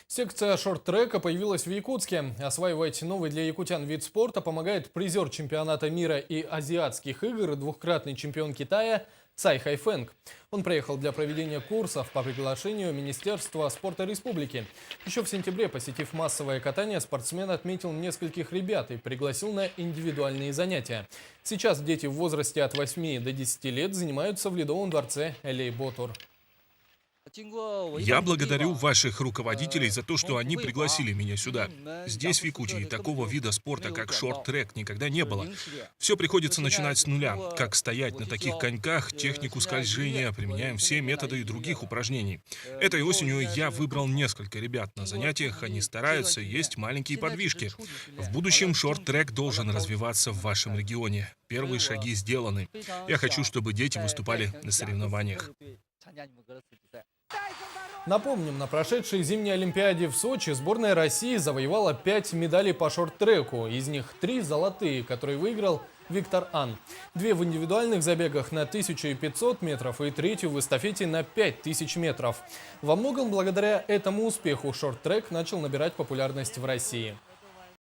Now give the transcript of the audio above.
Секция шорт-трека появилась в Якутске. Осваивать новый для якутян вид спорта помогает призер чемпионата мира и азиатских игр и двукратный чемпион Китая Цай Хайфэнг. Он приехал для проведения курсов по приглашению Министерства спорта республики. Еще в сентябре, посетив массовое катание, спортсмен отметил нескольких ребят и пригласил на индивидуальные занятия. Сейчас дети в возрасте от 8 до 10 лет занимаются в Ледовом дворце Элей-Ботур. Я благодарю ваших руководителей за то, что они пригласили меня сюда. Здесь, в Якутии, такого вида спорта, как шорт-трек, никогда не было. Все приходится начинать с нуля. Как стоять на таких коньках, технику скольжения, применяем все методы и других упражнений. Этой осенью я выбрал несколько ребят на занятиях, они стараются, есть маленькие подвижки. В будущем шорт-трек должен развиваться в вашем регионе. Первые шаги сделаны. Я хочу, чтобы дети выступали на соревнованиях. Напомним, на прошедшей зимней Олимпиаде в Сочи сборная России завоевала 5 медалей по шорт-треку. Из них 3 золотые, которые выиграл Виктор Ан. 2 в индивидуальных забегах на 1500 метров и 3 в эстафете на 5000 метров. Во многом благодаря этому успеху шорт-трек начал набирать популярность в России.